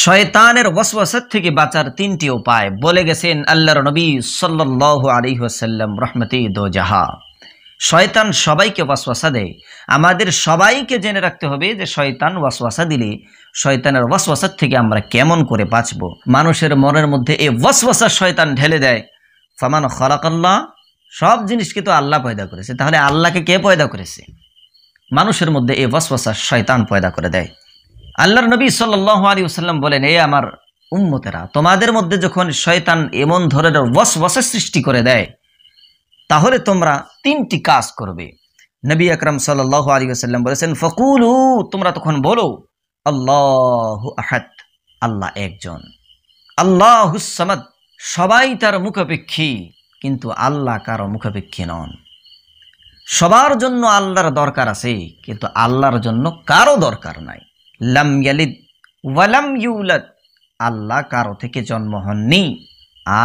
শয়তানের ওয়াসওয়াসা থেকে বাঁচার তিনটি উপায় বলে গেছেন আল্লাহর নবী সাল্লাল্লাহু আলাইহি ওয়াসাল্লাম রহমতে দো জাহা। শয়তান সবাইকে ওয়াসওয়াসা দেয়। আমাদের সবাইকে জেনে রাখতে হবে যে শয়তান ওয়াসওয়াসা দিলে শয়তানের ওয়াসওয়াসা থেকে আমরা কেমন করে বাঁচব। মানুষের মনের মধ্যে এই ওয়াসওয়াসা শয়তান ঢেলে দেয়। ফামান খালাকাল্লাহ, সব জিনিসকে তো আল্লাহ পয়দা করেছে, তাহলে আল্লাহকে কে পয়দা করেছে? মানুষের মধ্যে এই ওয়াসওয়াসা শয়তান পয়দা করে দেয়। আল্লাহর নবী সাল্লাল্লাহু আলাইহি ওয়াসাল্লাম বলেন, এ আমার উম্মতেরা, তোমাদের মধ্যে যখন শয়তান এমন ধরনের ওয়াসওয়াসা সৃষ্টি করে দেয় তাহলে তোমরা তিনটি কাজ করবে। নবী আকরাম সাল্লাল্লাহু আলাইহি ওয়াসাল্লাম বলেছেন, ফাকুলু, তোমরা তখন বলো, আল্লাহু আহাদ, আল্লাহ একজন, আল্লাহুস সামাদ, সবাই তার মুখাপেক্ষী, কিন্তু আল্লাহ কারো মুখাপেক্ষী নন। সবার জন্য আল্লাহর দরকার আছে, কিন্তু আল্লাহর জন্য কারো দরকার নাই। লাম ইয়ালিদ ওয়ালাম ইউলাদ, আল্লাহ কারো থেকে জন্ম হননি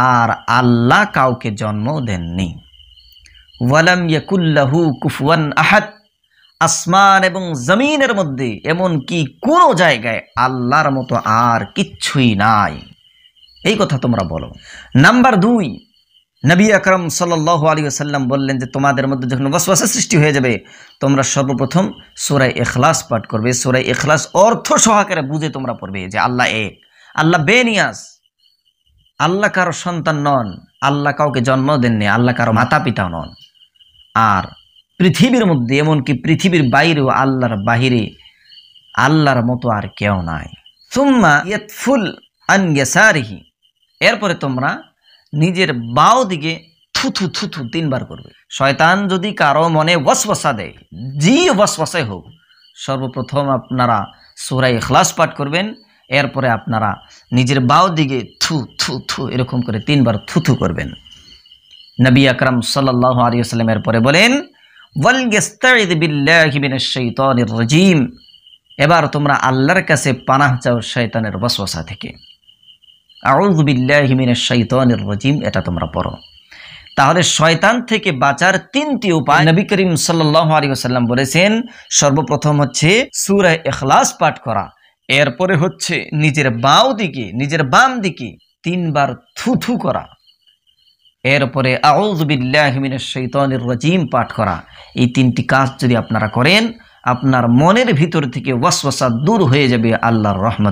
আর আল্লাহ কাউকে জন্ম দেননি। ওয়ালাম ইয়াকুল্লাহু কুফুয়ান আহাদ, আসমান এবং জমিনের মধ্যে এমন কি কোনো জায়গায় আল্লাহর মতো আর কিচ্ছুই নাই। এই কথা তোমরা বলো। নাম্বার 2, নবী আকরাম সাল্লাল্লাহু আলাইহি ওয়াসাল্লাম বললেন যে তোমাদের মধ্যে যখন ওয়াসওয়াসা সৃষ্টি হয়ে যাবে তোমরা সর্বপ্রথম সূরা ইখলাস পাঠ করবে। সূরা ইখলাস অর্থ সহকারে বুঝে তোমরা পড়বে যে আল্লাহ এক, আল্লাহ বেনিয়াস, আল্লাহ কারো সন্তান নন, আল্লাহ কাউকে জন্ম দেননি, আল্লাহ কারো মাতা পিতা নন। আর পৃথিবীর মধ্যে এমনকি পৃথিবীর বাইরেও আল্লাহর বাহিরে আল্লাহর মতো আর কেউ নাই। সুম্মা ইয়াতফুল আন ইয়াসারিহি, এরপরে তোমরা নিজের বাও দিকে থুথু থুথু 3 বার করবে। শয়তান যদি কারো মনে ওয়াসওয়াসা দেয়, জি ওয়াসওয়াসাই হোক, সর্বপ্রথম আপনারা সূরা ইখলাস পাঠ করবেন, এরপরে আপনারা নিজের বাও দিকে থু থু থু এরকম করে 3 বার থুথু করবেন। নবী আকরাম সাল্লাল্লাহু আলাইহি ওয়াসাল্লাম এরপরে বলেন, ওয়াল ইস্তাইযু বিল্লাহি মিনাশ শাইতানির রাজীম, এবার তোমরা আল্লাহর কাছে পানাহ চাও শয়তানের ওয়াসওয়াসা থেকে। আউযু বিল্লাহি মিনাশ শাইতানির রাজীম, এটা তোমরা পড়ো। তাহলে শয়তান থেকে বাঁচার 3টি উপায় নবী করিম সাল্লাল্লাহু আলাইহি ওয়াসাল্লাম বলেছেন। সর্বপ্রথম হচ্ছে সূরা ইখলাস পাঠ করা, এরপরে হচ্ছে নিজের বাম দিকে 3 বার থুথু করা, এরপরে আউযু বিল্লাহি মিনাশ শাইতানির রাজীম পাঠ করা। এই 3টি কাজ যদি আপনারা করেন আপনার মনের ভিতর থেকে ওয়াসওয়াসা দূর হয়ে যাবে আল্লাহর রহমতে।